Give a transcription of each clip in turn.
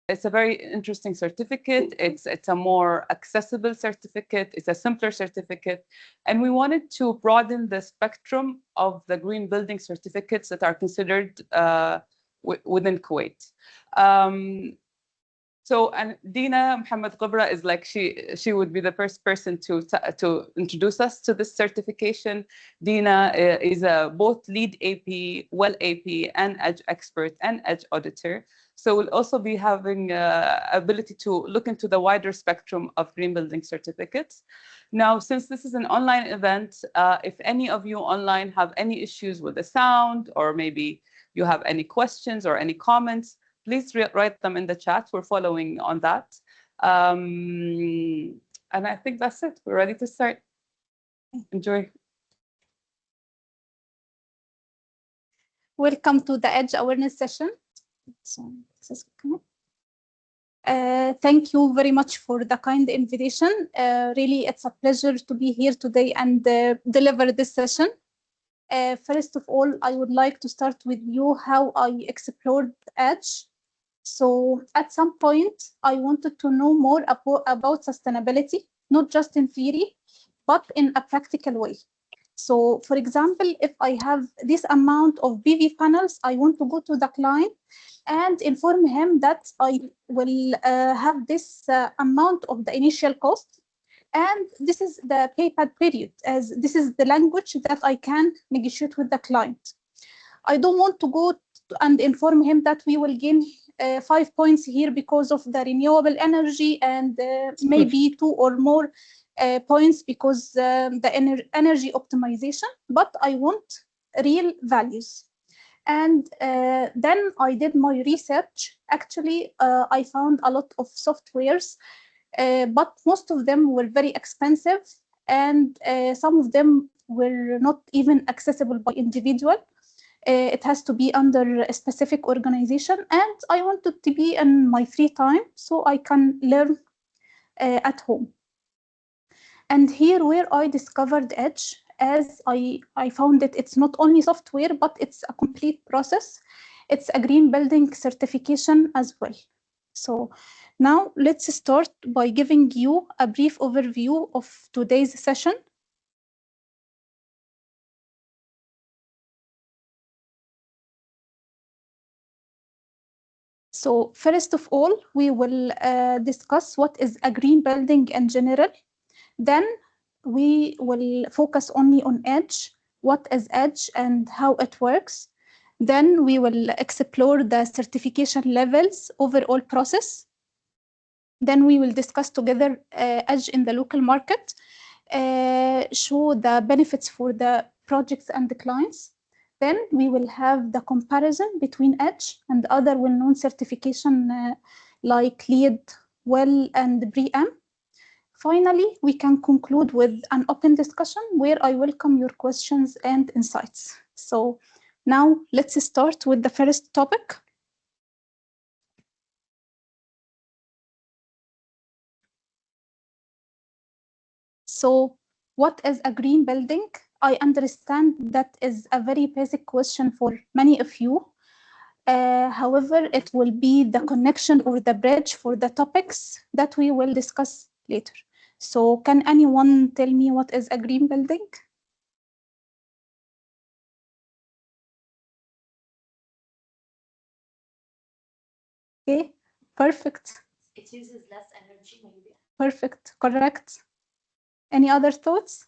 it's a very interesting certificate. It's a more accessible certificate. It's a simpler certificate. And we wanted to broaden the spectrum of the green building certificates that are considered within Kuwait. So, and Dina Ghobara is like, she would be the first person to introduce us to this certification. Dina is a both lead AP, well AP, and Edge expert and Edge auditor. So we'll also be having ability to look into the wider spectrum of green building certificates. Now, since this is an online event, if any of you online have any issues with the sound, or maybe you have any questions or any comments, please write them in the chat. We're following on that. And I think that's it. We're ready to start. Enjoy. Welcome to the Edge Awareness session. Thank you very much for the kind invitation. Really, it's a pleasure to be here today and deliver this session. First of all, I would like to start with you how I explored Edge. So at some point, I wanted to know more about sustainability, not just in theory, but in a practical way. So for example, if I have this amount of PV panels, I want to go to the client and inform him that I will have this amount of the initial cost. And this is the payback period, as this is the language that I can negotiate with the client. I don't want to go and inform him that we will gain 5 points here because of the renewable energy and maybe 2 or more points because the energy optimization, but I want real values. And then I did my research. Actually, I found a lot of softwares, but most of them were very expensive, and some of them were not even accessible by individual. It has to be under a specific organization, and I wanted to be in my free time so I can learn at home. And here where I discovered Edge, as I found that it's not only software, but it's a complete process. It's a green building certification as well. So now let's start by giving you a brief overview of today's session. So first of all, we will discuss what is a green building in general. Then we will focus only on Edge, what is Edge and how it works. Then we will explore the certification levels, overall process. Then we will discuss together Edge in the local market, show the benefits for the projects and the clients. Then we will have the comparison between Edge and other well-known certification like LEED, WELL, and BREEAM. Finally, we can conclude with an open discussion where I welcome your questions and insights. So now let's start with the first topic. So what is a green building? I understand that is a very basic question for many of you. However, it will be the connection or the bridge for the topics that we will discuss later. So can anyone tell me what is a green building? Okay, perfect. It uses less energy, maybe. Perfect, correct. Any other thoughts?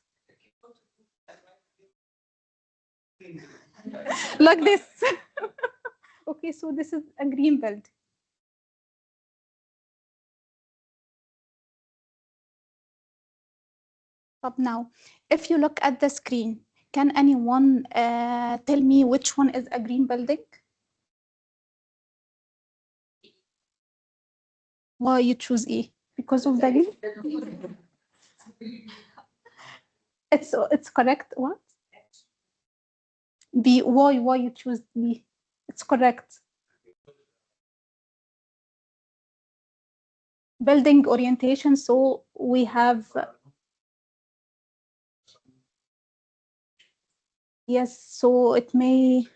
Like this. Okay, so this is a green building. Up now, if you look at the screen, can anyone tell me which one is a green building? Why you choose E? Because of the green? It's correct. What? B. Why you choose B? It's correct. Building orientation. So we have. Yes. So it may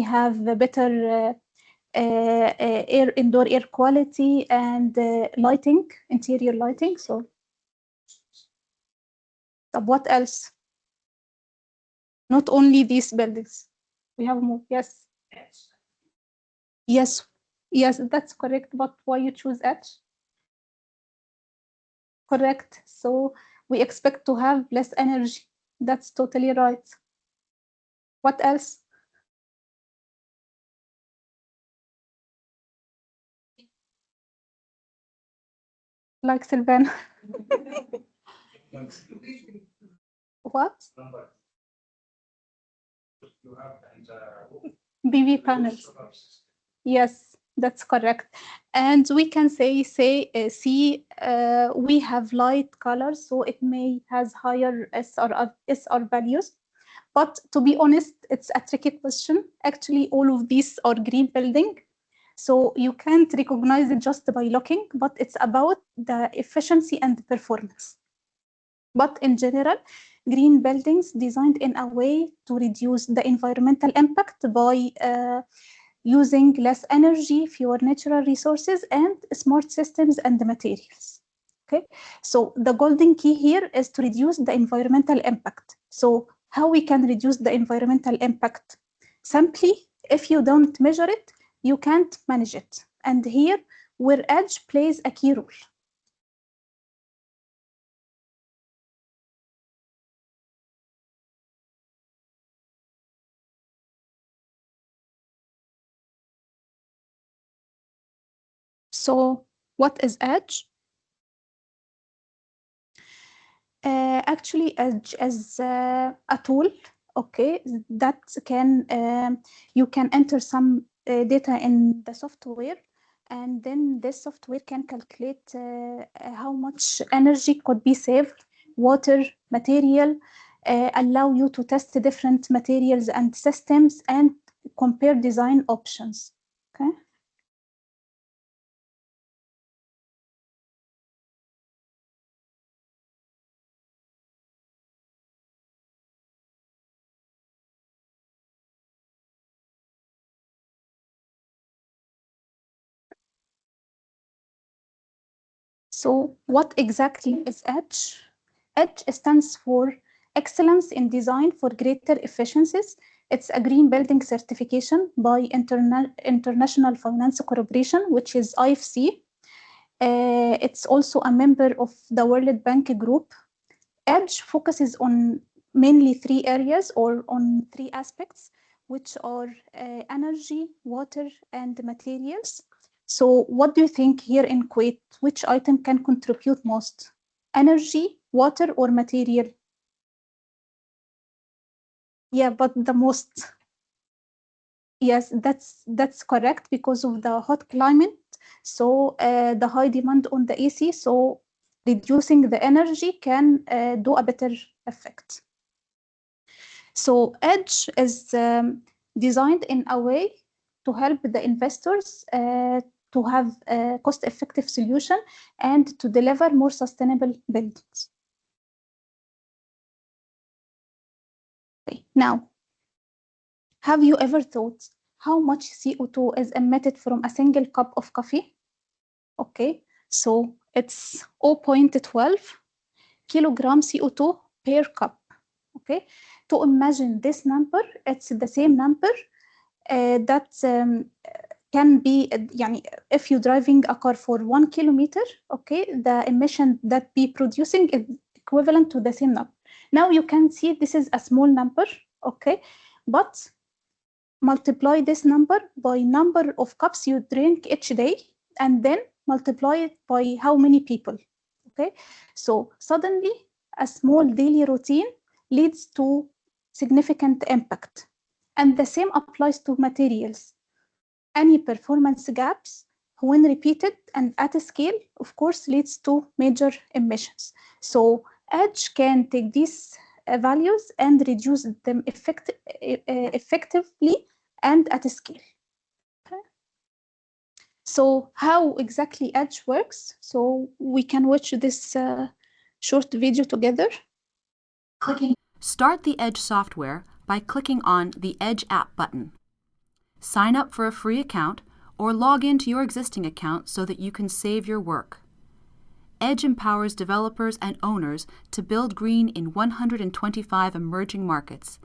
have a better indoor air quality, and lighting, interior lighting. So what else? Not only these buildings. We have more. Yes. Yes. Yes, that's correct. But why you choose edge? Correct. So we expect to have less energy. That's totally right. What else? Like Sylvan. What? PV panels. Yes, that's correct. And we can see we have light colors, so it may has higher SR values. But to be honest, it's a tricky question. Actually, all of these are green building. So you can't recognize it just by looking, but it's about the efficiency and performance. But in general, green buildings designed in a way to reduce the environmental impact by using less energy, fewer natural resources, and smart systems and materials. Okay, so the golden key here is to reduce the environmental impact. So how we can reduce the environmental impact? Simply, if you don't measure it, you can't manage it. And here, where edge plays a key role. So what is edge? Actually, edge is a tool, okay, that can you can enter some data in the software, and then this software can calculate how much energy could be saved, water, material, allow you to test different materials and systems and compare design options. Okay. So what exactly is EDGE? EDGE stands for Excellence in Design for Greater Efficiencies. It's a green building certification by International Finance Corporation, which is IFC. It's also a member of the World Bank Group. EDGE focuses on mainly three areas or on three aspects, which are energy, water, and materials. So what do you think here in Kuwait, which item can contribute most? Energy, water, or material? Yeah, but the most. Yes, that's correct because of the hot climate. So the high demand on the AC, so reducing the energy can do a better effect. So EDGE is designed in a way to help the investors to have a cost-effective solution and to deliver more sustainable buildings. Okay. Now, have you ever thought how much CO2 is emitted from a single cup of coffee? Okay, so it's 0.12 kilogram CO2 per cup. Okay, to imagine this number, it's the same number that can be, if you're driving a car for 1 kilometer, okay, the emission that be producing is equivalent to the same number. Now you can see this is a small number, okay, but multiply this number by number of cups you drink each day, and then multiply it by how many people, okay? So suddenly a small daily routine leads to significant impact. And the same applies to materials. Any performance gaps, when repeated and at a scale, of course, leads to major emissions. So EDGE can take these values and reduce them effectively and at a scale. Okay. So how exactly EDGE works? So we can watch this short video together. Start the EDGE software by clicking on the EDGE app button. Sign up for a free account or log into your existing account so that you can save your work. Edge empowers developers and owners to build green in 125 emerging markets.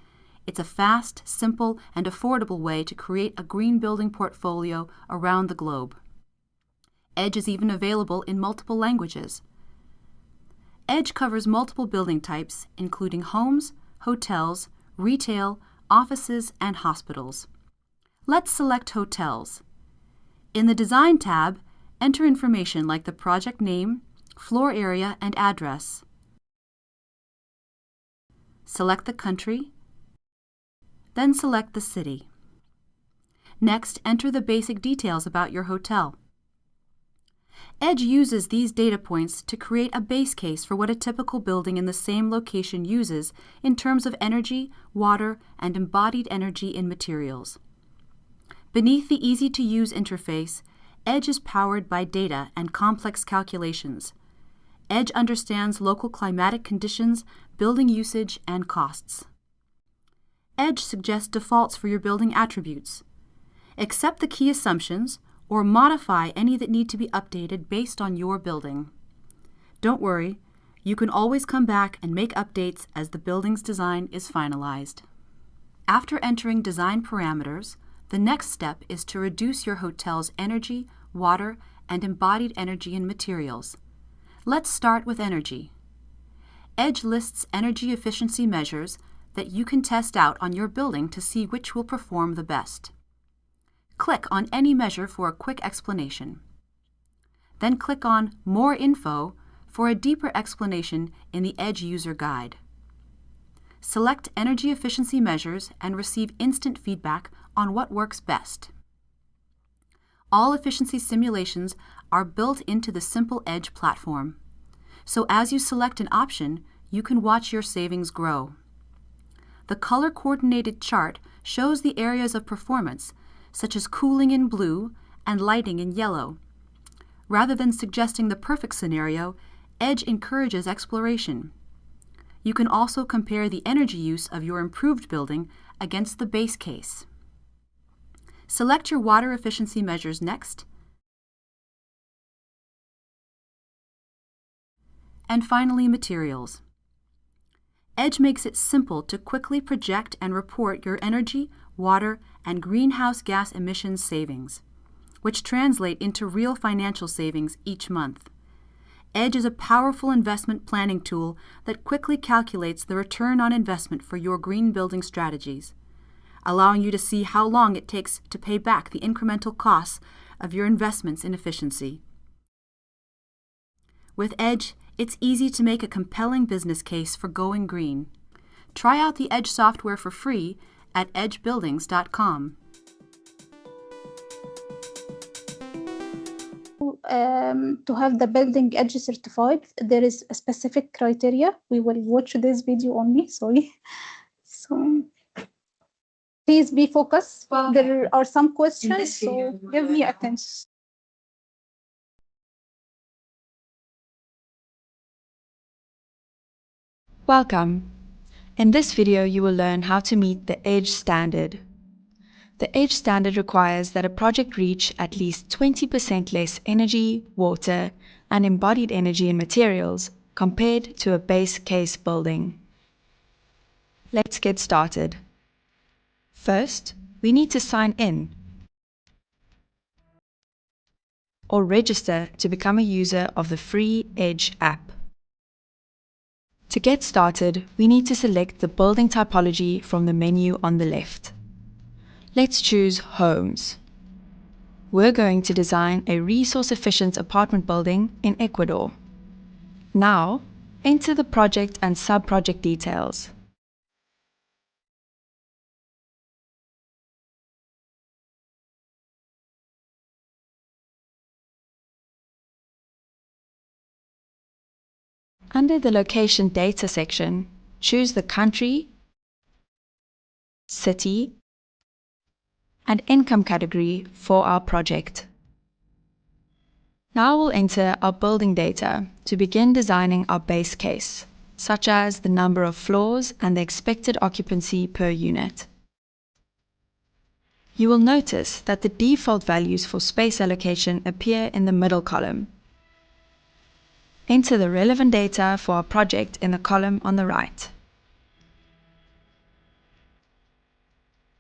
It's a fast, simple, and affordable way to create a green building portfolio around the globe. Edge is even available in multiple languages. Edge covers multiple building types, including homes, hotels, retail, offices, and hospitals. Let's select hotels. In the Design tab, enter information like the project name, floor area, and address. Select the country, then select the city. Next, enter the basic details about your hotel. Edge uses these data points to create a base case for what a typical building in the same location uses in terms of energy, water, and embodied energy in materials. Beneath the easy-to-use interface, Edge is powered by data and complex calculations. Edge understands local climatic conditions, building usage, and costs. Edge suggests defaults for your building attributes. Accept the key assumptions or modify any that need to be updated based on your building. Don't worry, you can always come back and make updates as the building's design is finalized. After entering design parameters, the next step is to reduce your hotel's energy, water, and embodied energy in materials. Let's start with energy. Edge lists energy efficiency measures that you can test out on your building to see which will perform the best. Click on any measure for a quick explanation. Then click on More Info for a deeper explanation in the Edge User Guide. Select energy efficiency measures and receive instant feedback on what works best. All efficiency simulations are built into the simple Edge platform. So as you select an option, you can watch your savings grow. The color-coordinated chart shows the areas of performance, such as cooling in blue and lighting in yellow. Rather than suggesting the perfect scenario, Edge encourages exploration. You can also compare the energy use of your improved building against the base case. Select your water efficiency measures next, and finally materials. Edge makes it simple to quickly project and report your energy, water, and greenhouse gas emissions savings, which translate into real financial savings each month. Edge is a powerful investment planning tool that quickly calculates the return on investment for your green building strategies, allowing you to see how long it takes to pay back the incremental costs of your investments in efficiency. With Edge, it's easy to make a compelling business case for going green. Try out the Edge software for free at edgebuildings.com. To have the building Edge certified, there is a specific criteria. We will watch this video only, sorry. So please be focused. There are some questions, so give me attention. Welcome. In this video, you will learn how to meet the Edge standard. The Edge standard requires that a project reach at least 20% less energy, water, and embodied energy in materials compared to a base case building. Let's get started. First, we need to sign in or register to become a user of the free Edge app. To get started, we need to select the building typology from the menu on the left. Let's choose Homes. We're going to design a resource-efficient apartment building in Ecuador. Now, enter the project and sub-project details. Under the Location Data section, choose the country, city, and income category for our project. Now we'll enter our building data to begin designing our base case, such as the number of floors and the expected occupancy per unit. You will notice that the default values for space allocation appear in the middle column. Enter the relevant data for our project in the column on the right.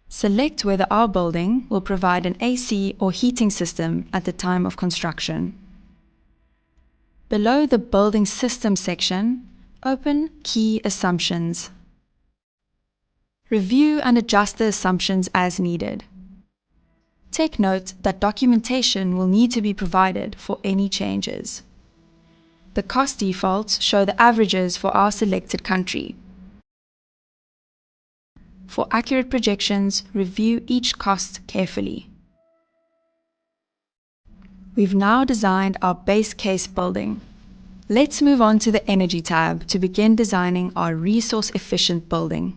Select whether our building will provide an AC or heating system at the time of construction. Below the Building System section, open Key Assumptions. Review and adjust the assumptions as needed. Take note that documentation will need to be provided for any changes. The cost defaults show the averages for our selected country. For accurate projections, review each cost carefully. We've now designed our base case building. Let's move on to the Energy tab to begin designing our resource-efficient building.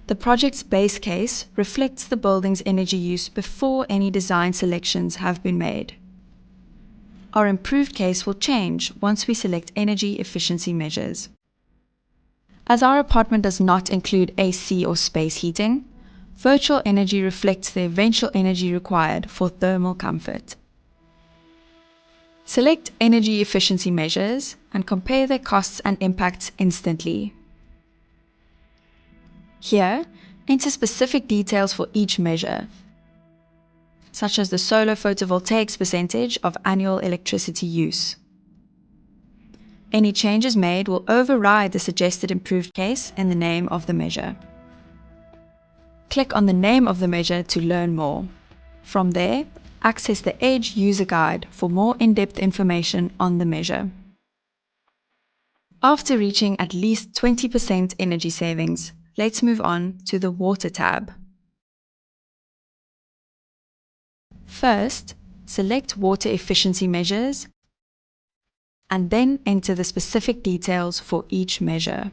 The project's base case reflects the building's energy use before any design selections have been made. Our improved case will change once we select energy efficiency measures. As our apartment does not include AC or space heating, virtual energy reflects the eventual energy required for thermal comfort. Select energy efficiency measures and compare their costs and impacts instantly. Here, enter specific details for each measure, such as the solar photovoltaics percentage of annual electricity use. Any changes made will override the suggested improved case in the name of the measure. Click on the name of the measure to learn more. From there, access the EDGE user guide for more in-depth information on the measure. After reaching at least 20% energy savings, let's move on to the Water tab. First, select water efficiency measures and then enter the specific details for each measure.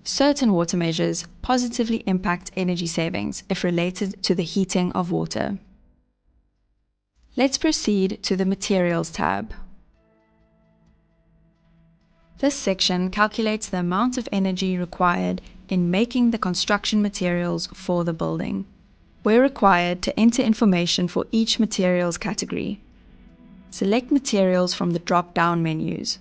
Certain water measures positively impact energy savings if related to the heating of water. Let's proceed to the Materials tab. This section calculates the amount of energy required in making the construction materials for the building. We're required to enter information for each materials category. Select materials from the drop-down menus.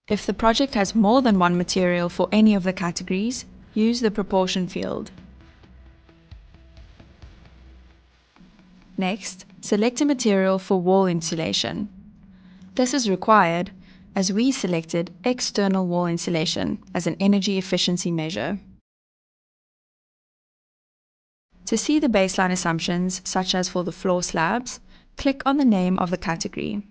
If the project has more than one material for any of the categories, use the proportion field. Next, select a material for wall insulation. This is required as we selected external wall insulation as an energy efficiency measure. To see the baseline assumptions, such as for the floor slabs, click on the name of the category.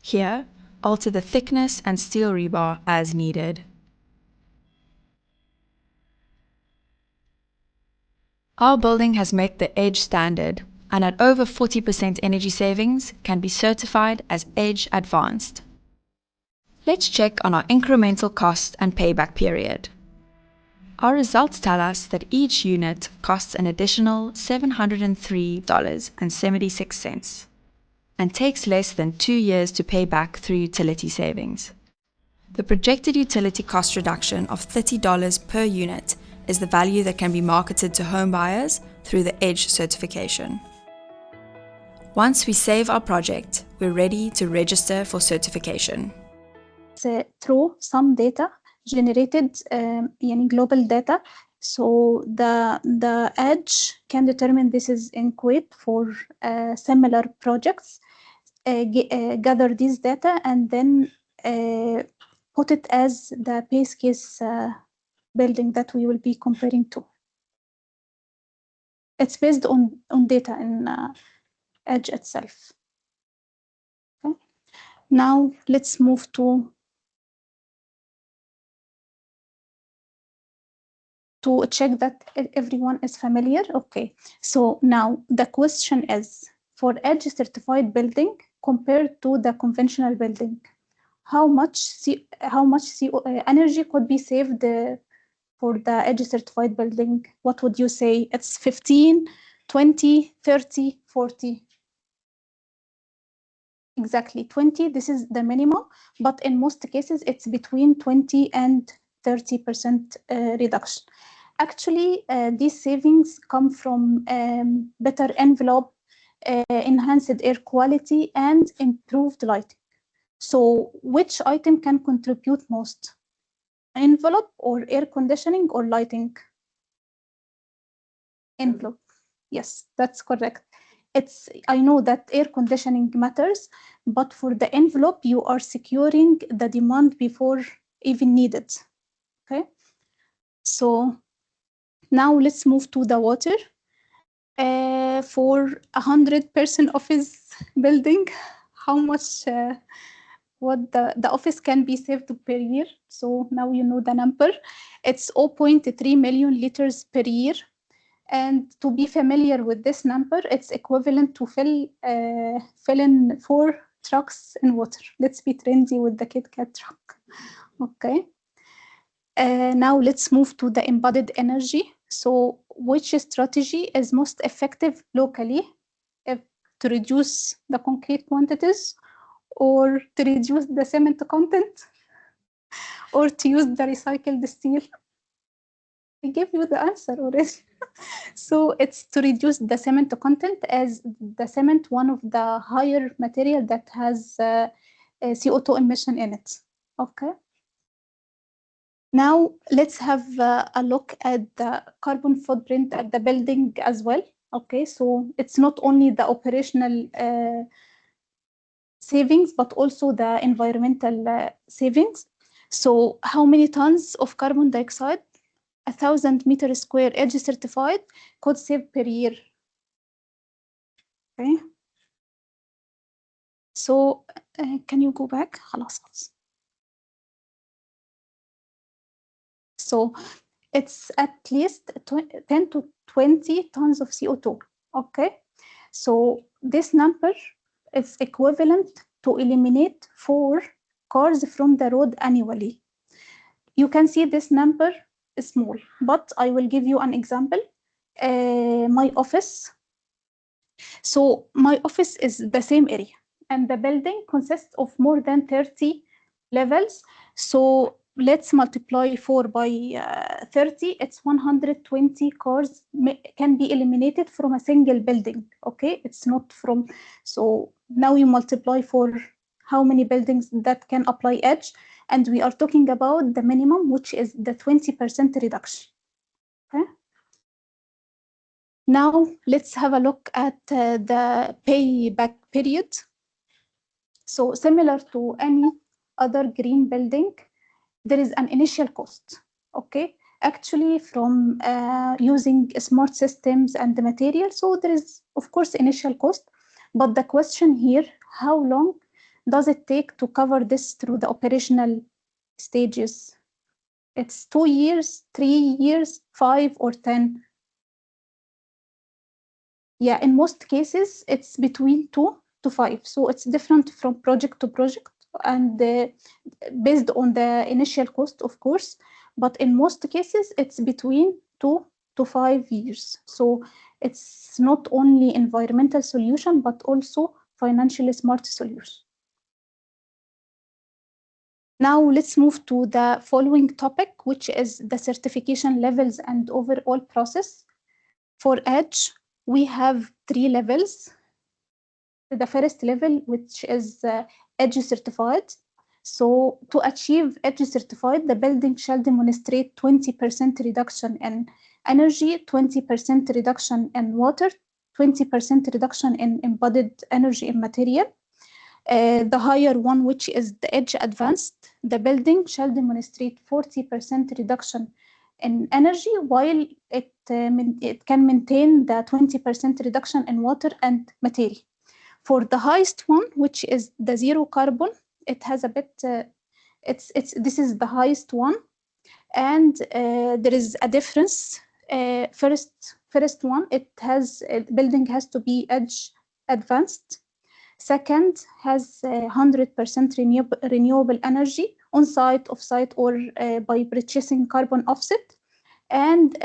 Here, alter the thickness and steel rebar as needed. Our building has met the EDGE standard, and at over 40% energy savings can be certified as EDGE Advanced. Let's check on our incremental cost and payback period. Our results tell us that each unit costs an additional $703.76 and takes less than 2 years to pay back through utility savings. The projected utility cost reduction of $30 per unit is the value that can be marketed to home buyers through the EDGE certification. Once we save our project, we're ready to register for certification. Through some data generated, global data. So the EDGE can determine this is in Kuwait for similar projects, gather these data and then put it as the base case building that we will be comparing to. It's based on data in EDGE itself. Okay. Now let's move to check that everyone is familiar. Okay, so now the question is, for EDGE certified building compared to the conventional building, how much energy could be saved for the edge certified building? What would you say? It's 15, 20, 30, 40. Exactly, 20, this is the minimum, but in most cases, it's between 20 and 30% reduction. Actually, these savings come from better envelope, enhanced air quality, and improved lighting. So which item can contribute most? Envelope or air conditioning or lighting? Envelope. Yes, that's correct. I know that air conditioning matters, but for the envelope, you are securing the demand before even needed. Okay. So now let's move to the water. For 100-person office building, how much what the office can be saved per year? So now you know the number. It's 0.3 million liters per year. And to be familiar with this number, it's equivalent to fill in 4 trucks in water. Let's be trendy with the Kit Kat truck. Okay. Now let's move to the embodied energy. So which strategy is most effective locally to reduce the concrete quantities, or to reduce the cement content, or to use the recycled steel? I gave you the answer already. So it's to reduce the cement content, as the cement one of the higher material that has CO2 emission in it. Okay. Now let's have a look at the carbon footprint at the building as well. Okay, so it's not only the operational savings, but also the environmental savings. So how many tons of carbon dioxide 1,000 meter square edge certified could save per year? Okay. So can you go back? خلاص. So it's at least 10 to 20 tons of CO2. Okay. So this number is equivalent to eliminate 4 cars from the road annually. You can see this number is small, but I will give you an example. My office. So my office is the same area, and the building consists of more than 30 levels. So let's multiply 4 by 30. It's 120 cars can be eliminated from a single building. Okay, it's not from. So now you multiply for how many buildings that can apply edge, and we are talking about the minimum, which is the 20% reduction. Okay. Now let's have a look at the payback period. So similar to any other green building, there is an initial cost. Okay, actually from using smart systems and the material, so there is of course initial cost, but the question here, how long does it take to cover this through the operational stages? It's 2 years, 3 years, 5 or 10? Yeah, in most cases, it's between 2 to 5. So it's different from project to project, and based on the initial cost, of course. But in most cases, it's between 2 to 5 years. So it's not only environmental solution, but also financially smart solution. Now let's move to the following topic, which is the certification levels and overall process. For EDGE, we have 3 levels. The first level, which is EDGE certified. So to achieve EDGE certified, the building shall demonstrate 20% reduction in energy, 20% reduction in water, 20% reduction in embodied energy in material. The higher one, which is the EDGE advanced, the building shall demonstrate 40% reduction in energy, while it can maintain the 20% reduction in water and material. For the highest one, which is the zero carbon, it has a bit. This is the highest one, and there is a difference. First one, building has to be EDGE advanced. Second, has 100% renewable energy on site, off site, or by purchasing carbon offset. And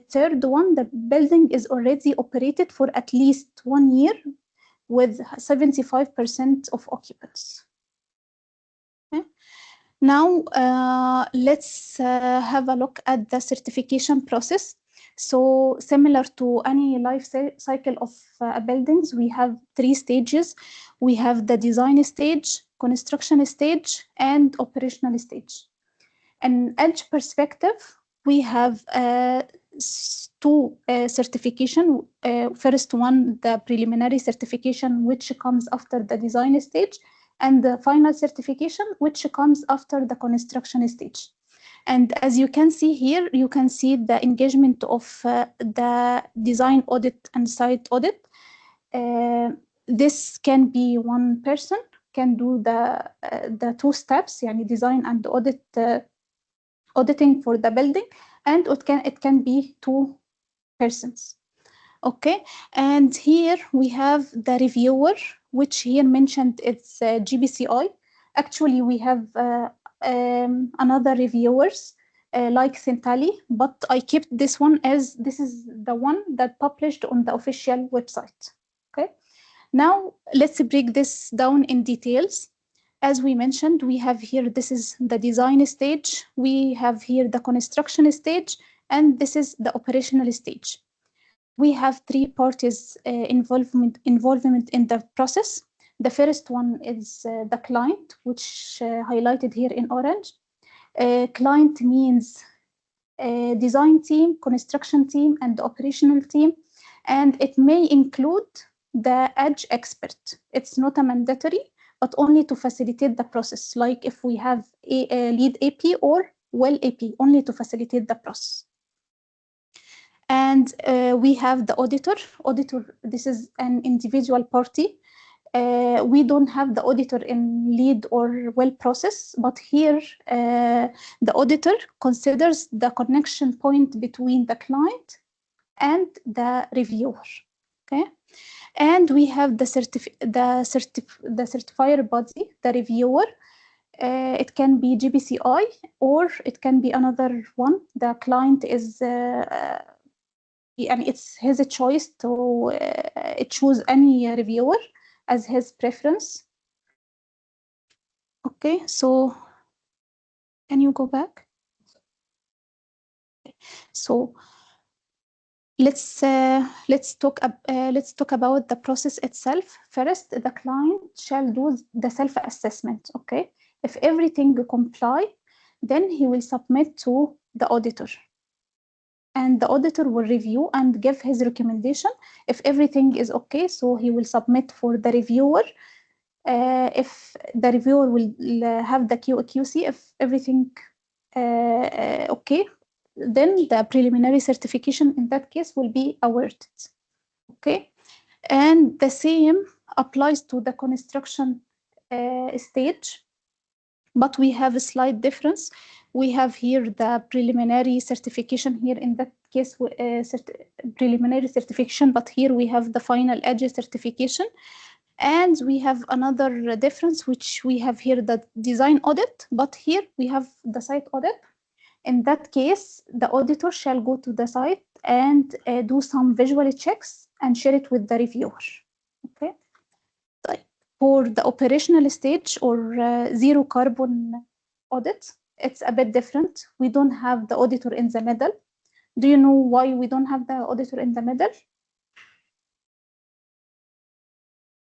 third one, the building is already operated for at least 1 year with 75% of occupants. Okay. Now, let's have a look at the certification process. So similar to any life cycle of buildings, we have 3 stages. We have the design stage, construction stage, and operational stage. An EDGE perspective, we have 2 certification. First one, the preliminary certification, which comes after the design stage, and the final certification, which comes after the construction stage. And as you can see here, you can see the engagement of the design audit and site audit. This can be one person, can do the 2 steps, yani design and audit, auditing for the building, and it can be 2 persons. Okay, and here we have the reviewer, which here mentioned it's GBCI. Actually, we have another reviewers like Centali, but I kept this one as this is the one that published on the official website. Okay, now let's break this down in details. As we mentioned, we have here, this is the design stage, we have here the construction stage, and this is the operational stage. We have 3 parties involvement in the process. The first one is the client, which highlighted here in orange. Client means design team, construction team, and the operational team, and it may include the EDGE expert. It's not a mandatory, but only to facilitate the process, like if we have a lead AP or well AP, only to facilitate the process. And we have the auditor. Auditor, this is an individual party. We don't have the auditor in lead or well process, but here the auditor considers the connection point between the client and the reviewer. Okay, and we have the certifier body, the reviewer. It can be GBCI or it can be another one. The client is and it's his choice to choose any reviewer as his preference. Okay, so can you go back? So let's talk about the process itself. First, the client shall do the self-assessment. Okay, if everything comply, then he will submit to the auditor. And the auditor will review and give his recommendation. If everything is okay, so he will submit for the reviewer. If the reviewer will have the QC, if everything okay, then the preliminary certification in that case will be awarded. Okay, and the same applies to the construction stage, but we have a slight difference. We have here the preliminary certification here in that case, preliminary certification, but here we have the final EDGE certification. And we have another difference, which we have here the design audit, but here we have the site audit. In that case, the auditor shall go to the site and do some visual checks and share it with the reviewer. Okay. For the operational stage or zero carbon audit, it's a bit different. We don't have the auditor in the middle. Do you know why we don't have the auditor in the middle?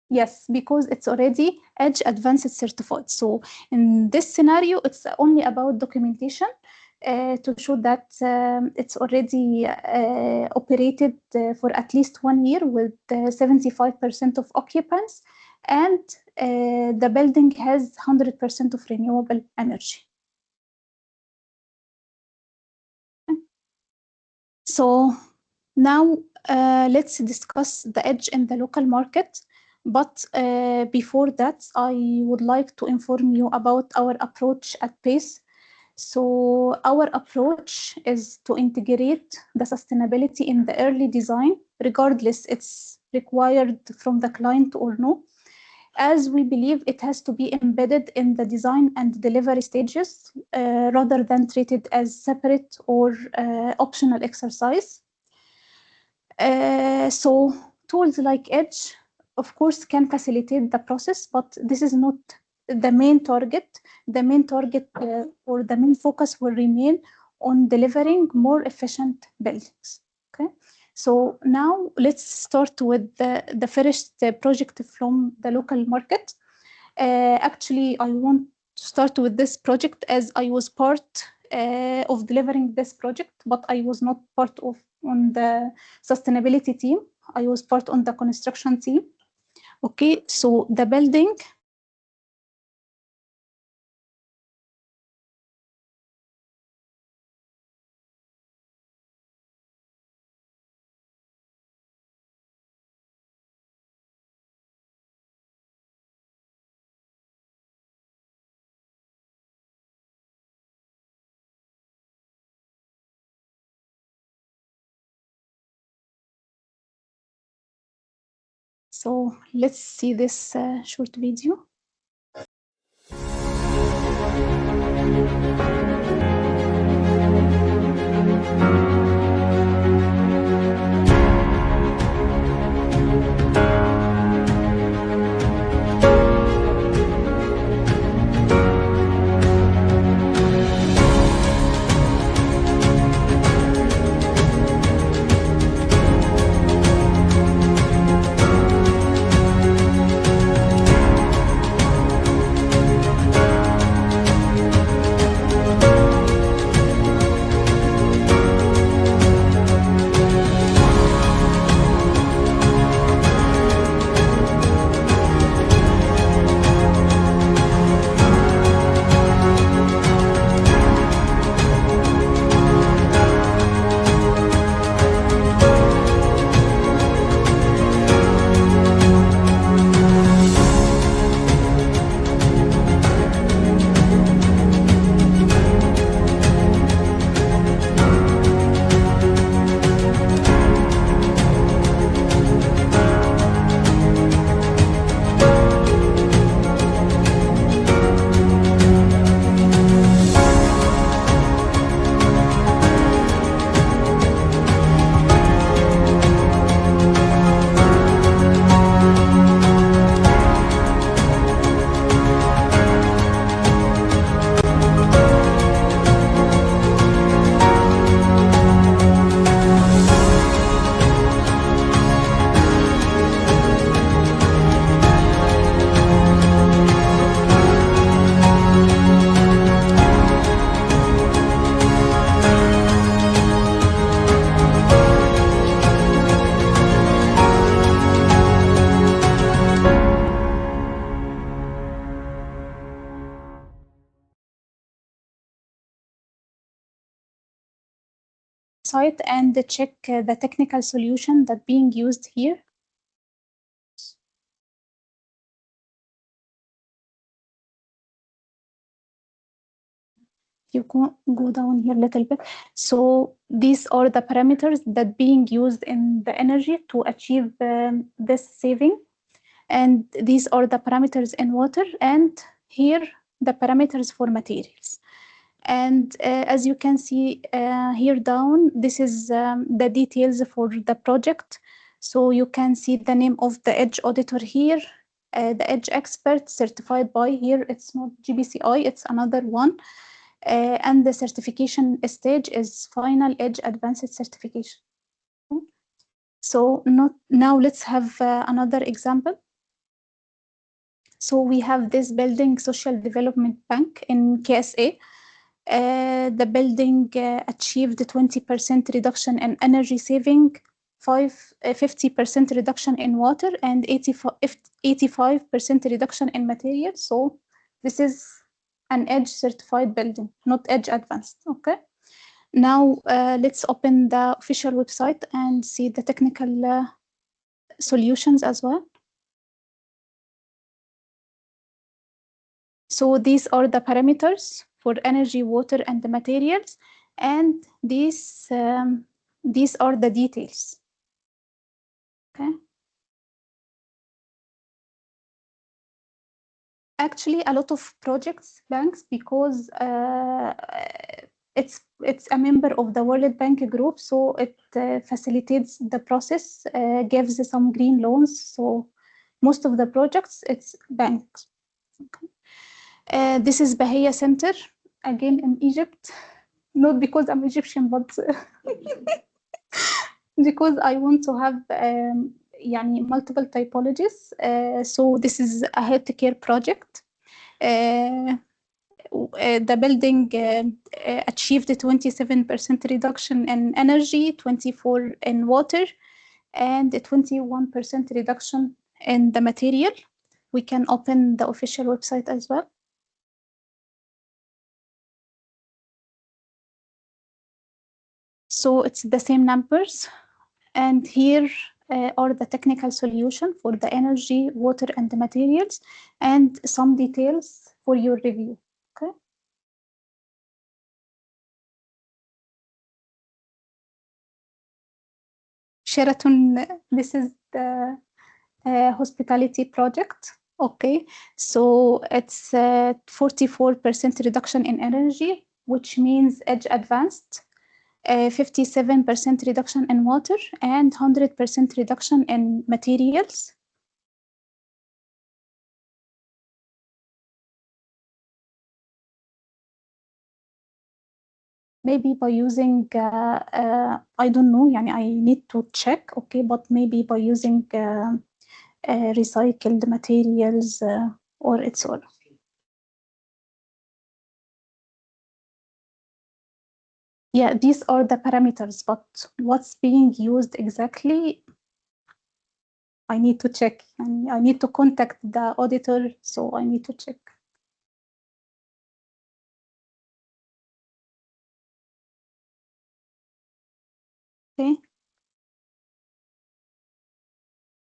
Yes, because it's already EDGE Advanced Certified. So in this scenario, it's only about documentation to show that it's already operated for at least 1 year with 75% of occupants, and the building has 100% of renewable energy. So now let's discuss the EDGE in the local market. But before that, I would like to inform you about our approach at PACE. So our approach is to integrate the sustainability in the early design, regardless it's required from the client or no. as we believe it has to be embedded in the design and delivery stages rather than treated as separate or optional exercise. So tools like Edge, of course, can facilitate the process, but this is not the main target. The main target or the main focus will remain on delivering more efficient buildings. Okay. So now let's start with the first project from the local market. Actually, I want to start with this project as I was part of delivering this project, but I was not part of on the sustainability team. I was part on the construction team. Okay, so the building. So let's see this short video. Site and check the technical solution that being used here. You go down here a little bit. So these are the parameters that being used in the energy to achieve this saving. And these are the parameters in water, and here the parameters for materials. And as you can see here down, this is the details for the project. So you can see the name of the Edge auditor here, the Edge expert certified by here. It's not GBCI, it's another one. And the certification stage is Final Edge Advanced Certification. So now let's have another example. So we have this building social development bank in KSA. The building achieved 20% reduction in energy saving, 50% reduction in water, and 85% reduction in materials. So this is an EDGE certified building, not EDGE advanced. Okay. Now let's open the official website and see the technical solutions as well. So these are the parameters for energy, water, and the materials, and these are the details. Okay. Actually, a lot of projects banks, because it's a member of the World Bank group, so it facilitates the process, gives some green loans. So most of the projects, it's banks. Okay. This is Bahia Center, again in Egypt, not because I'm Egyptian, but because I want to have multiple typologies. So this is a healthcare project. The building achieved a 27% reduction in energy, 24% in water, and a 21% reduction in the material. We can open the official website as well. So it's the same numbers. And here are the technical solution for the energy, water, and the materials, and some details for your review. Okay. Sheraton, this is the hospitality project. Okay, so it's 44% reduction in energy, which means edge advanced, 57% reduction in water, and 100% reduction in materials. Maybe by using, I don't know, I need to check, okay, but maybe by using recycled materials or it's all. Yeah, these are the parameters, but what's being used exactly, I need to check. And I need to contact the auditor, so I need to check. Okay.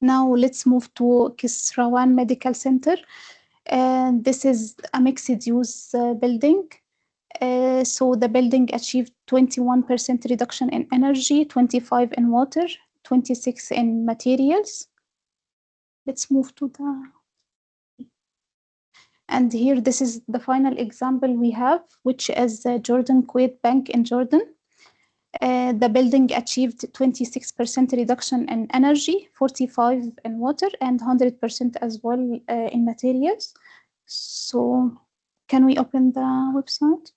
Now let's move to Kisrawan Medical Center. And this is a mixed-use building. So the building achieved 21% reduction in energy, 25% in water, 26% in materials. Let's move to the... And here, this is the final example we have, which is Jordan Kuwait Bank in Jordan. The building achieved 26% reduction in energy, 45% in water, and 100% as well in materials. So can we open the website?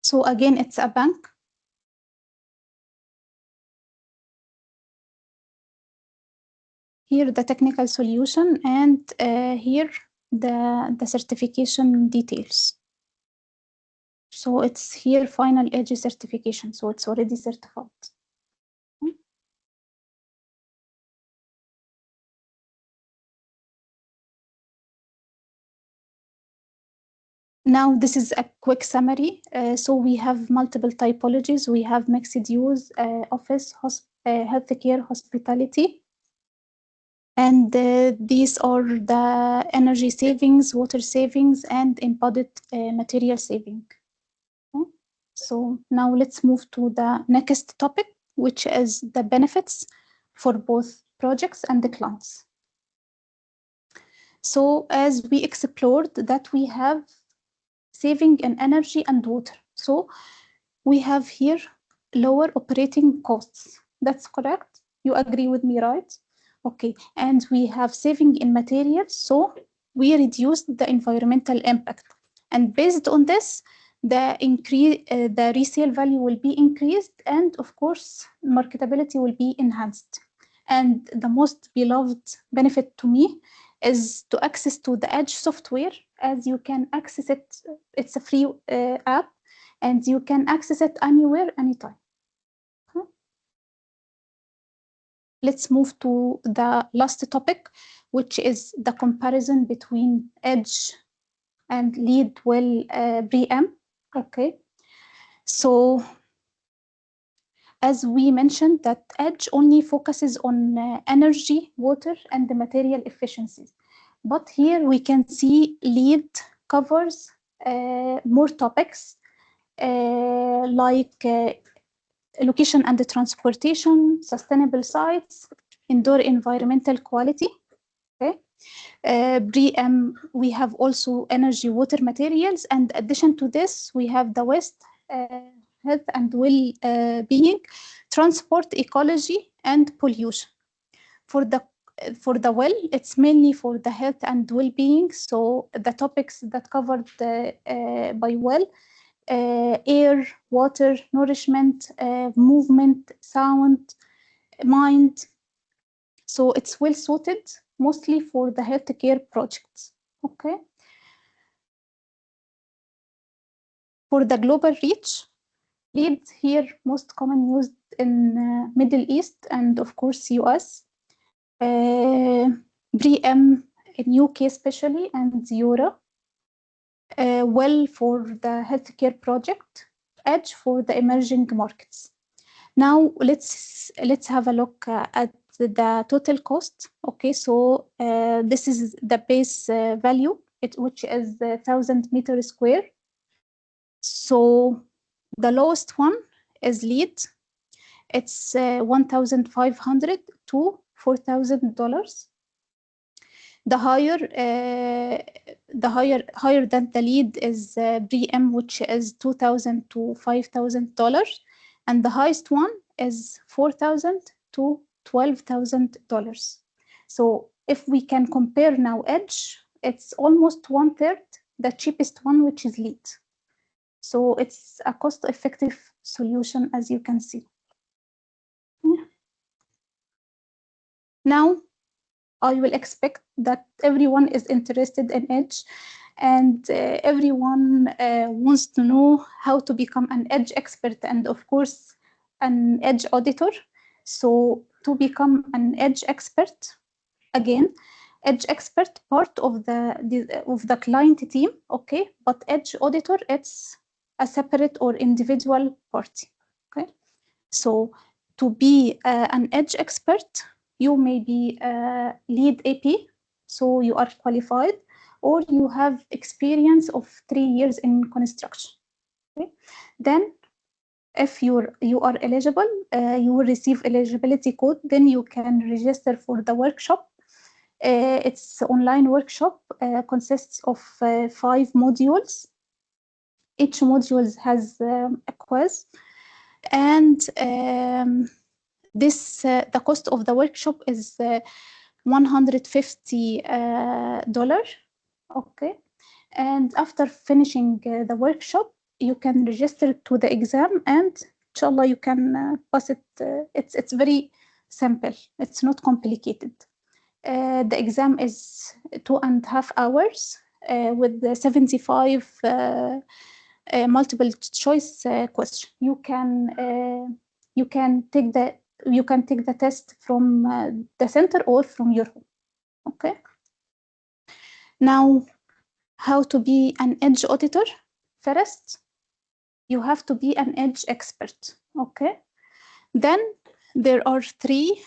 So again, it's a bank. Here, the technical solution, and here, the certification details. So it's here, final edge certification. So it's already certified. Now, this is a quick summary. So we have multiple typologies. We have mixed use, office, healthcare, hospitality. And these are the energy savings, water savings, and embodied material saving. Okay. So now let's move to the next topic, which is the benefits for both projects and the clients. So as we explored that we have saving in energy and water. So we have here lower operating costs. That's correct? You agree with me, right? Okay, and we have saving in materials, so we reduced the environmental impact. And based on this, the resale value will be increased, and of course, marketability will be enhanced. And the most beloved benefit to me is to access to the Edge software, as you can access it. It's a free app, and you can access it anywhere, anytime. Okay. Let's move to the last topic, which is the comparison between Edge and Lead Well BREEAM. Okay, so as we mentioned, that Edge only focuses on energy, water, and the material efficiencies. But here we can see Lead covers more topics like location and the transportation, sustainable sites, indoor environmental quality. Okay, BREEAM, we have also energy, water, materials, and addition to this, we have the waste, health and well-being, transport, ecology, and pollution. For the well, it's mainly for the health and well-being. So the topics that covered by well, air, water, nourishment, movement, sound, mind. So it's well suited mostly for the healthcare projects. Okay. For the global reach, leads here most common used in Middle East and of course US. BREEAM in UK especially and Europe. Well for the healthcare project, EDGE for the emerging markets. Now let's have a look at the total cost. Okay, so this is the base value, which is 1,000 meters square. So the lowest one is LEED. It's $1,500 to $4,000. The higher than the LEED is BREEAM, which is $2,000 to $5,000, and the highest one is $4,000 to $12,000. So if we can compare now EDGE, it's almost 1/3 the cheapest one, which is LEED. So it's a cost-effective solution, as you can see. Yeah. Now, I will expect that everyone is interested in EDGE, and everyone wants to know how to become an EDGE expert and, of course, an EDGE auditor. So to become an EDGE expert, again, EDGE expert part of the client team, okay, but EDGE auditor, it's a separate or individual party, okay? So to be an EDGE expert, you may be lead AP, so you are qualified, or you have experience of 3 years in construction. Okay? Then, if you are eligible, you will receive eligibility code. Then you can register for the workshop. It's online workshop, consists of 5 modules. Each module has a quiz, and the cost of the workshop is $150. Okay, and after finishing the workshop, you can register to the exam, and inshallah you can pass it. It's very simple. It's not complicated. The exam is 2.5 hours with the 75 multiple choice question. You can take the test from the center or from your home. Okay. Now, how to be an EDGE auditor? First, you have to be an EDGE expert. Okay. Then there are 3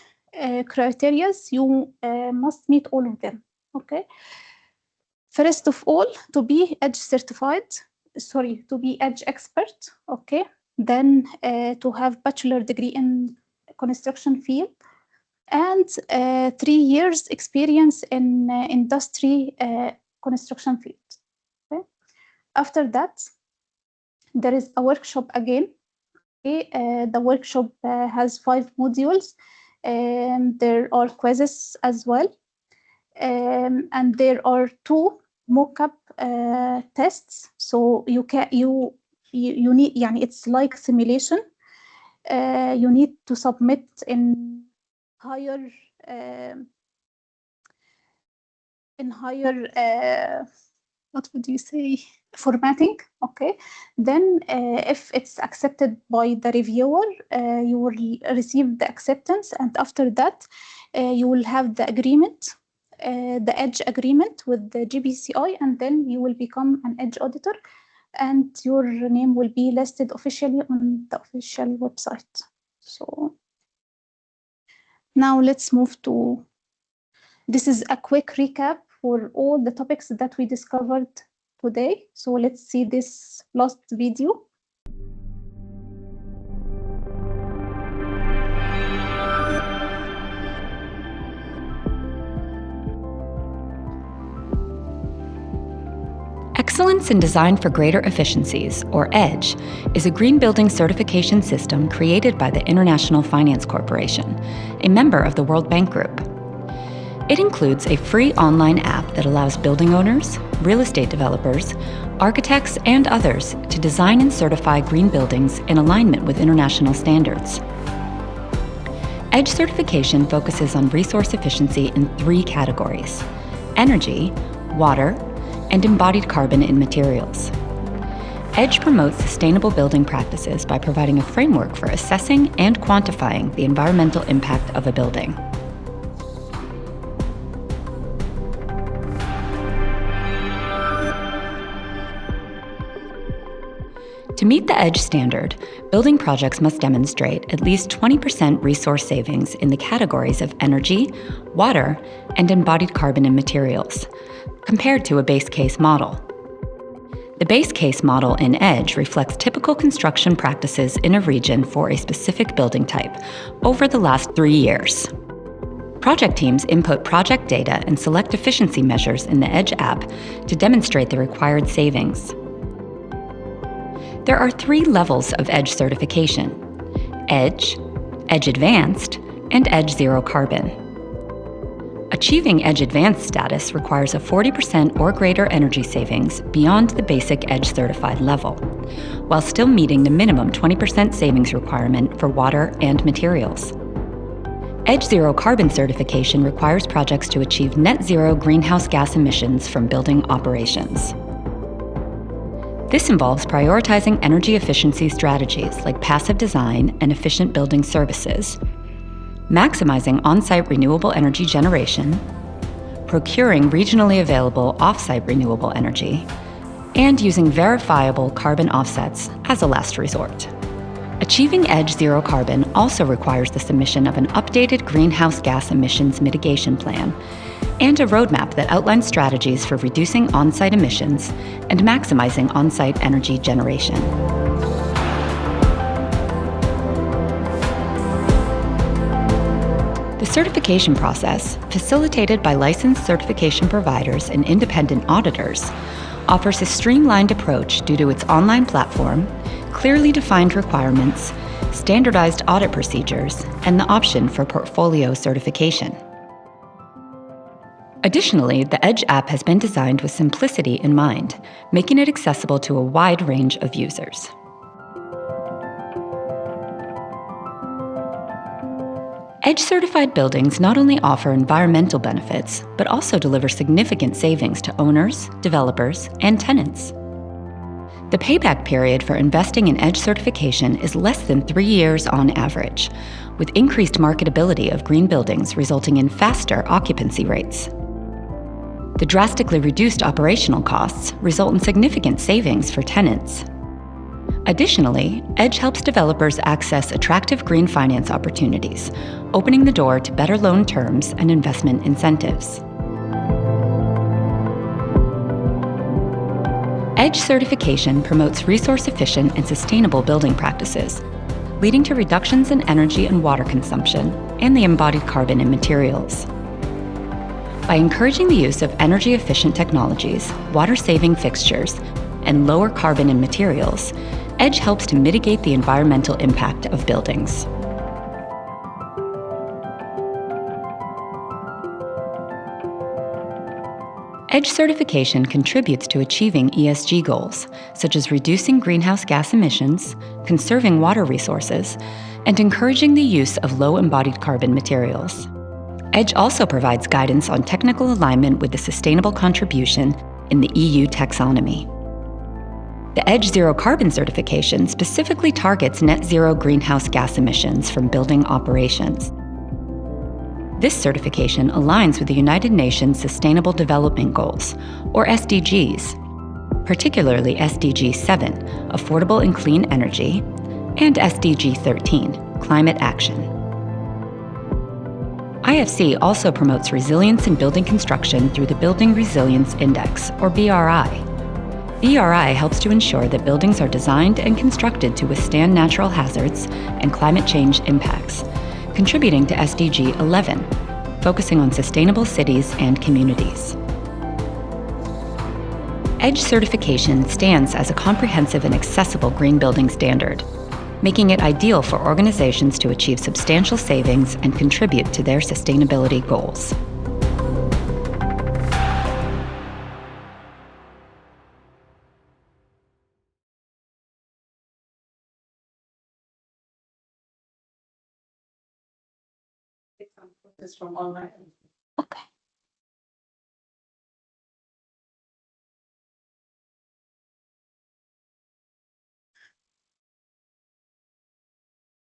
criteria. You must meet all of them. Okay. First of all, to be EDGE certified. Sorry, to be EDGE expert. Okay. Then to have bachelor degree in construction field, and 3 years experience in industry construction field. Okay. After that, there is a workshop again. Okay. The workshop has 5 modules, and there are quizzes as well, and there are 2 mock-up tests. So you need, yani it's like simulation. You need to submit in higher what would you say, formatting. Okay, then if it's accepted by the reviewer, you will receive the acceptance, and after that you will have the agreement, the EDGE agreement with the GBCI, and then you will become an EDGE auditor, and your name will be listed officially on the official website. So now let's move to, this is a quick recap for all the topics that we discovered today. So let's see this last video. Excellence in Design for Greater Efficiencies, or EDGE, is a green building certification system created by the International Finance Corporation, a member of the World Bank Group. It includes a free online app that allows building owners, real estate developers, architects, and others to design and certify green buildings in alignment with international standards. EDGE certification focuses on resource efficiency in 3 categories: energy, water, and embodied carbon in materials. EDGE promotes sustainable building practices by providing a framework for assessing and quantifying the environmental impact of a building. To meet the EDGE standard, building projects must demonstrate at least 20% resource savings in the categories of energy, water, and embodied carbon in materials, compared to a base case model. The base case model in EDGE reflects typical construction practices in a region for a specific building type over the last 3 years. Project teams input project data and select efficiency measures in the EDGE app to demonstrate the required savings. There are 3 levels of EDGE certification: EDGE, EDGE Advanced, and EDGE Zero Carbon. Achieving EDGE Advanced status requires a 40% or greater energy savings beyond the basic EDGE certified level, while still meeting the minimum 20% savings requirement for water and materials. EDGE Zero Carbon certification requires projects to achieve net zero greenhouse gas emissions from building operations. This involves prioritizing energy efficiency strategies like passive design and efficient building services, maximizing on-site renewable energy generation, procuring regionally available off-site renewable energy, and using verifiable carbon offsets as a last resort. Achieving EDGE Zero Carbon also requires the submission of an updated greenhouse gas emissions mitigation plan and a roadmap that outlines strategies for reducing on-site emissions and maximizing on-site energy generation. The certification process, facilitated by licensed certification providers and independent auditors, offers a streamlined approach due to its online platform, clearly defined requirements, standardized audit procedures, and the option for portfolio certification. Additionally, the EDGE app has been designed with simplicity in mind, making it accessible to a wide range of users. EDGE-certified buildings not only offer environmental benefits, but also deliver significant savings to owners, developers, and tenants. The payback period for investing in EDGE certification is less than 3 years on average, with increased marketability of green buildings resulting in faster occupancy rates. The drastically reduced operational costs result in significant savings for tenants. Additionally, EDGE helps developers access attractive green finance opportunities, opening the door to better loan terms and investment incentives. EDGE certification promotes resource-efficient and sustainable building practices, leading to reductions in energy and water consumption and the embodied carbon in materials. By encouraging the use of energy-efficient technologies, water-saving fixtures, and lower carbon in materials, EDGE helps to mitigate the environmental impact of buildings. EDGE certification contributes to achieving ESG goals, such as reducing greenhouse gas emissions, conserving water resources, and encouraging the use of low embodied carbon materials. EDGE also provides guidance on technical alignment with the sustainable contribution in the EU taxonomy. The EDGE Zero Carbon certification specifically targets net zero greenhouse gas emissions from building operations. This certification aligns with the United Nations Sustainable Development Goals, or SDGs, particularly SDG 7, Affordable and Clean Energy, and SDG 13, Climate Action. IFC also promotes resilience in building construction through the Building Resilience Index, or BRI. BRI helps to ensure that buildings are designed and constructed to withstand natural hazards and climate change impacts, contributing to SDG 11, focusing on sustainable cities and communities. EDGE certification stands as a comprehensive and accessible green building standard, making it ideal for organizations to achieve substantial savings and contribute to their sustainability goals. This from online. Okay.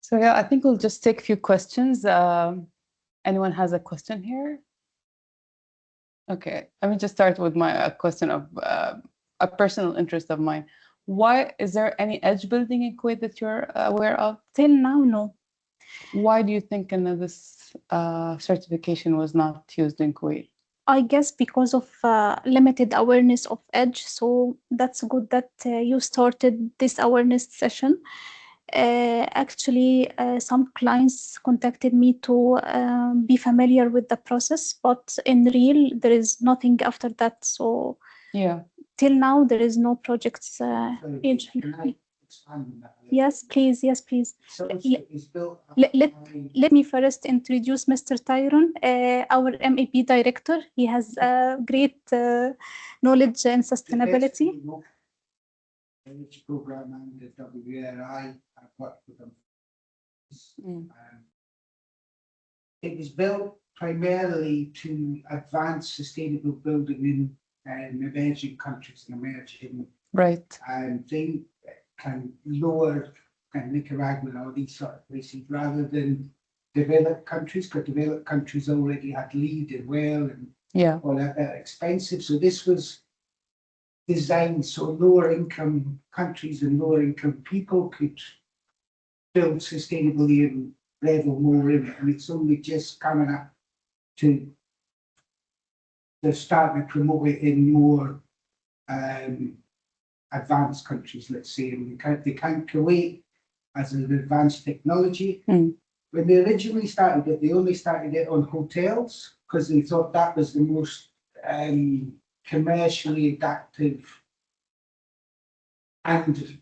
So yeah, I think we'll just take a few questions. Anyone has a question here? Okay, let me just start with my question of a personal interest of mine. Why is there any edge building in Kuwait that you're aware of? Till now, no. Why do you think this certification was not used in Kuwait? I guess because of limited awareness of EDGE. So that's good that you started this awareness session. Actually, some clients contacted me to be familiar with the process, but in real, there is nothing after that. So yeah, till now, there is no projects. Yes, please. Yes, please. So it's built Let me first introduce Mr. Tyron, our MEP director. He has great knowledge in sustainability. Program and the WRI. I've worked with them. It was built primarily to advance sustainable building in emerging countries and emerging right. and things can lower Nicaragua and all these sort of places rather than developed countries, because developed countries already had LEED as well and all that expensive. So this was designed so lower income countries and lower income people could build sustainably and level more in it. And it's only just coming up to they're starting to promote it in more advanced countries, let's say. And they count Kuwait as an advanced technology. When they originally started it, they only started it on hotels because they thought that was the most commercially adaptive and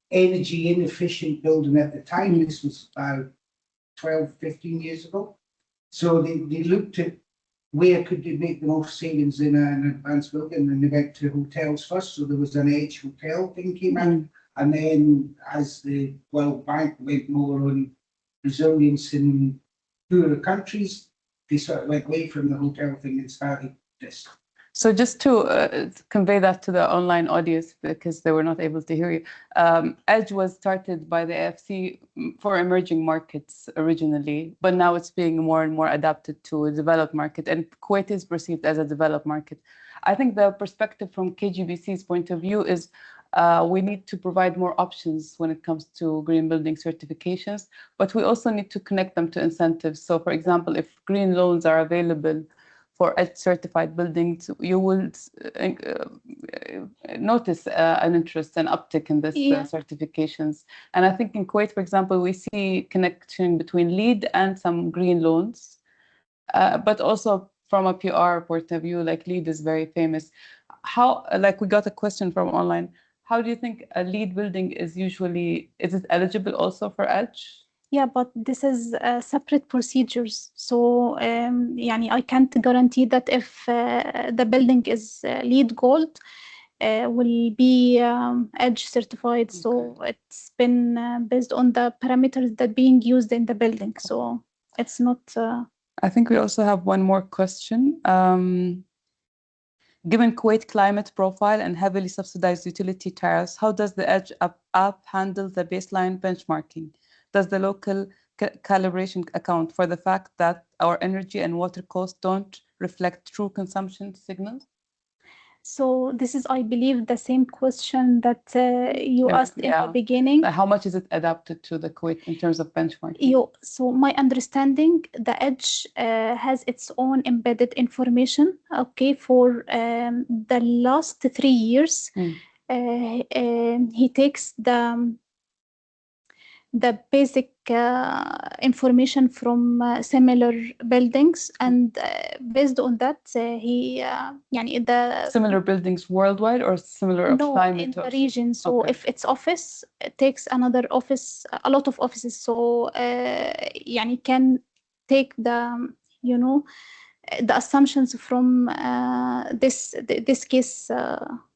energy inefficient building at the time. This was about 12, 15 years ago. So they looked at where could they make the most savings in an advanced building, and they went to hotels first. So there was an edge hotel thing came out. And then as the World Bank went more on resilience in poorer countries, they sort of went away from the hotel thing and started this. So just to convey that to the online audience, because they were not able to hear you, EDGE was started by the AFC for emerging markets originally, but now it's being more and more adapted to a developed market, and Kuwait is perceived as a developed market. I think the perspective from KGBC's point of view is we need to provide more options when it comes to green building certifications, but we also need to connect them to incentives. So for example, if green loans are available for EDGE certified buildings, you will notice an interest and uptick in this certifications. And I think in Kuwait, for example, we see connection between LEED and some green loans, but also from a PR point of view, like LEED is very famous. How, like we got a question from online, how do you think a LEED building is it eligible also for EDGE? Yeah, but this is separate procedures. So I can't guarantee that if the building is LEED Gold, will be EDGE certified. Okay. So it's been based on the parameters that being used in the building. So it's not. I think we also have one more question. Given Kuwait climate profile and heavily subsidized utility tariffs, how does the EDGE app handle the baseline benchmarking? Does the local calibration account for the fact that our energy and water costs don't reflect true consumption signals? So this is, I believe, the same question that you asked in the beginning. How much is it adapted to the Kuwait in terms of benchmarking? So my understanding, the EDGE has its own embedded information, okay, for the last 3 years. He takes the basic information from similar buildings, and based on that he يعني the Similar buildings worldwide or similar of no climate? in the region. So Okay. if it's office, it takes another office, a lot of offices. So يعني can take the the assumptions from this case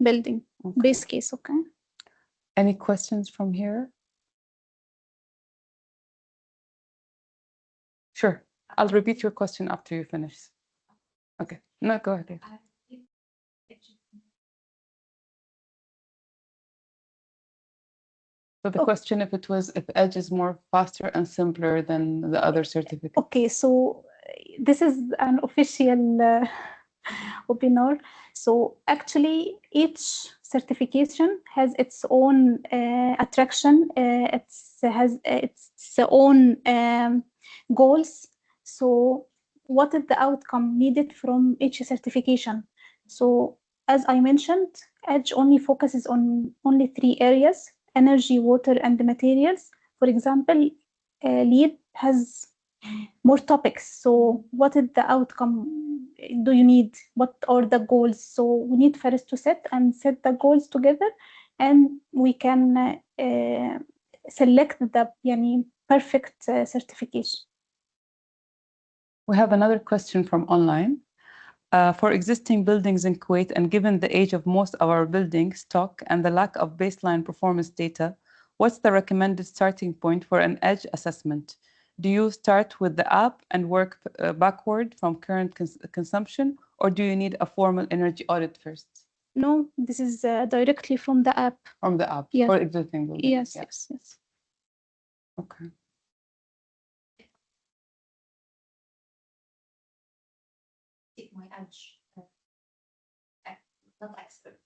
building, Okay. base case. Okay. Any questions from here? Sure. I'll repeat your question after you finish. Okay. No, go ahead. So the question, if Edge is more faster and simpler than the other certificates. Okay, so this is an official webinar. So actually, each certification has its own attraction. It has its own goals. So what is the outcome needed from each certification? So as I mentioned, Edge only focuses on only 3 areas: energy, water, and the materials. For example, LEED has more topics. So what is the outcome do you need? What are the goals? So we need first to set the goals together, and we can select the perfect certification. We have another question from online. For existing buildings in Kuwait, and given the age of most of our building stock and the lack of baseline performance data, what's the recommended starting point for an EDGE assessment? Do you start with the app and work backward from current consumption, or do you need a formal energy audit first? No, this is directly from the app. From the app, yes. For existing buildings? Yes, yeah. yes. Okay. My edge, not expert.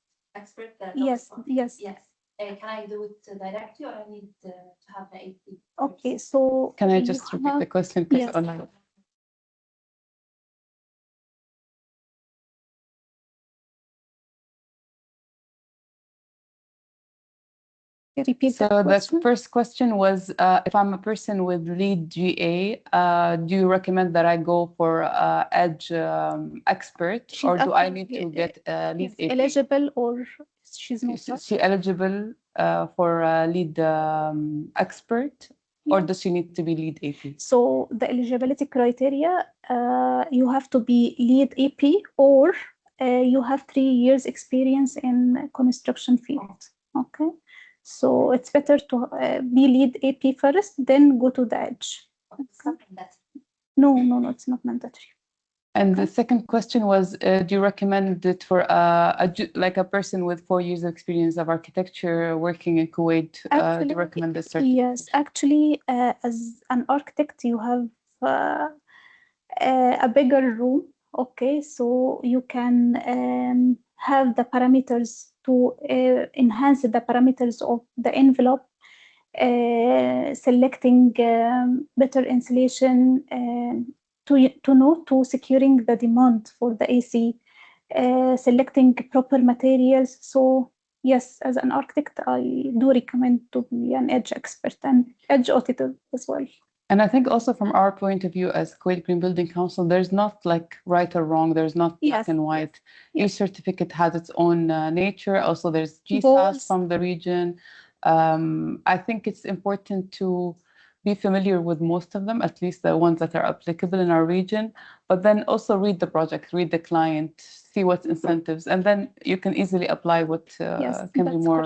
Yes. Can I do it directly, or I need to have the AP? Okay, so can I just repeat the question? Yes. Online. Repeat so the question. The first question was, if I'm a person with LEED GA, do you recommend that I go for EDGE expert, or do I need to get LEED AP? Eligible, or she's not? She eligible for LEED expert, or does she need to be LEED AP? So the eligibility criteria, you have to be LEED AP, or you have 3 years experience in construction field. Okay. So it's better to be LEED AP first, then go to the EDGE. No, it's not mandatory. And the second question was, do you recommend it for like a person with 4 years of experience of architecture working in Kuwait? Do you recommend this certificate? Yes, actually, as an architect, you have a bigger room. Okay, so you can have the parameters to enhance the parameters of the envelope, selecting better insulation to securing the demand for the AC, selecting proper materials. So yes, as an architect, I do recommend to be an EDGE expert and EDGE auditor as well. And I think also from our point of view as Kuwait Green Building Council, there's not like right or wrong. There's not black and white. Each certificate has its own nature. Also, there's GSAS from the region. I think it's important to be familiar with most of them, at least the ones that are applicable in our region, but then also read the project, read the client, see what's incentives, and then you can easily apply what can be more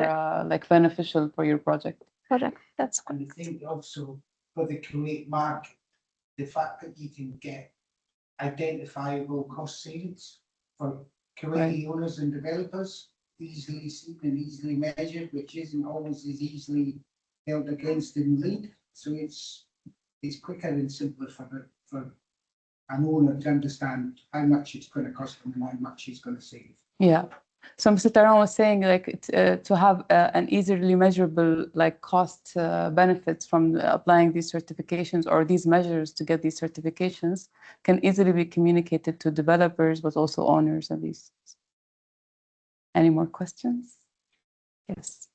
like beneficial for your project. Correct, that's correct. And I think also for the Kuwait market, the fact that you can get identifiable cost savings for Kuwaiti owners and developers, easily seen and easily measured, which isn't always as easily held against in LEED. So it's quicker and simpler for an owner to understand how much it's going to cost them and how much he's going to save. Yeah. So Mr. Taran was saying, like, to have an easily measurable like cost benefits from applying these certifications or these measures to get these certifications can easily be communicated to developers, but also owners of these. Any more questions? Yes.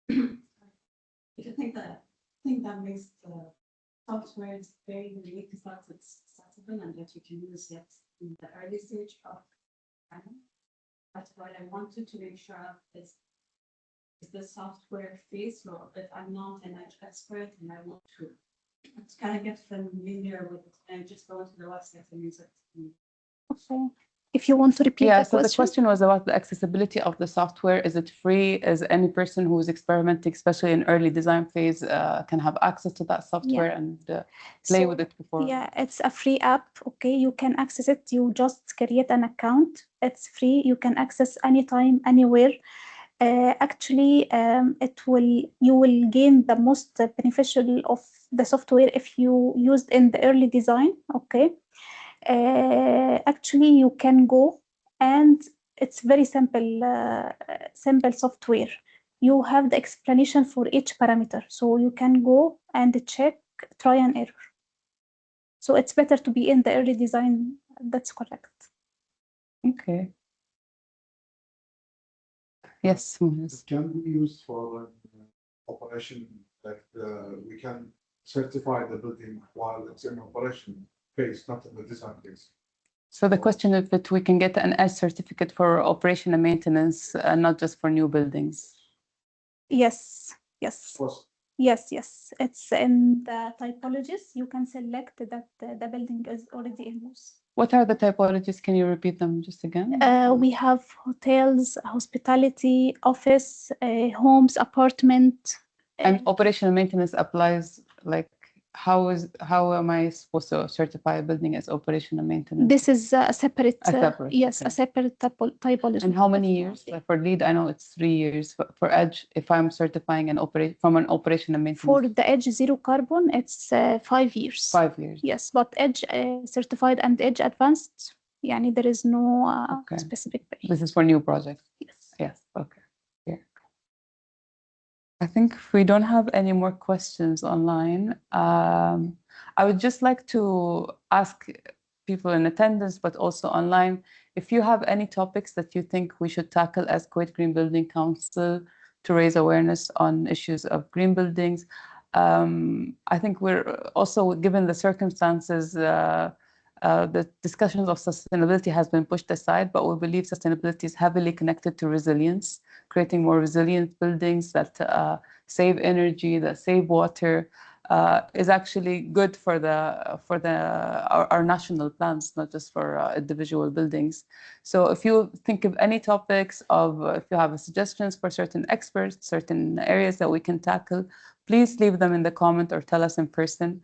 Do you think that think that makes the software very unique because it's accessible and that you can use it in the early stage of planning. But what I wanted to make sure of is the software phase, or if I'm not an expert and I want to kind of get familiar with it and just go to the website and use it. Okay. If you want to repeat Yeah, the so question. the question was about the accessibility of the software. Is it free? Is any person who is experimenting, especially in early design phase, can have access to that software and play with it before? Yeah, it's a free app. Okay, you can access it. You just create an account. It's free. You can access anytime, anywhere. Actually, you will gain the most beneficial of the software if you used in the early design. Okay. Actually, you can go and it's very simple software. You have the explanation for each parameter, so you can go and check, try and error. So it's better to be in the early design. That's correct. Okay. Yes, Muhis. Can be used for operation, like we can certify the building while it's in operation phase, not in the design phase. So the question is that we can get an EDGE certificate for operation and maintenance, not just for new buildings. Yes, yes. First, Yes, yes. It's in the typologies. You can select that the building is already in use. What are the typologies? Can you repeat them just again? We have hotels, hospitality, office, homes, apartment. And operation and maintenance applies, like, how am I supposed to certify a building as operation and maintenance? This is a separate, yes, okay. A separate typology. And how many years? Like for LEED, I know it's 3 years. For EDGE, if I'm certifying from an operation and maintenance. For the EDGE Zero Carbon, it's 5 years. 5 years. Yes, but EDGE Certified and EDGE Advanced, yani there is no specific pay. This is for new projects? Yes. Yes, okay. Yeah. I think we don't have any more questions online. I would just like to ask people in attendance, but also online, if you have any topics that you think we should tackle as Kuwait Green Building Council to raise awareness on issues of green buildings. I think we're also, given the circumstances, the discussions of sustainability has been pushed aside, but we believe sustainability is heavily connected to resilience, creating more resilient buildings that save energy, that save water, is actually good for our national plans, not just for individual buildings. So if you think of any topics, if you have suggestions for certain experts, certain areas that we can tackle, please leave them in the comment or tell us in person.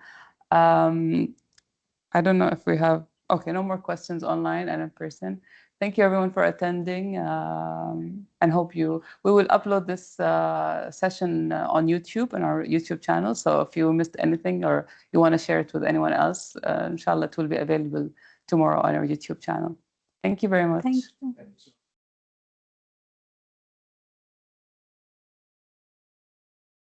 I don't know if we have, okay, no more questions online and in person. Thank you everyone for attending, and we will upload this session on YouTube, on our YouTube channel. So if you missed anything or you want to share it with anyone else, inshallah, it will be available tomorrow on our YouTube channel. Thank you very much. Thank you.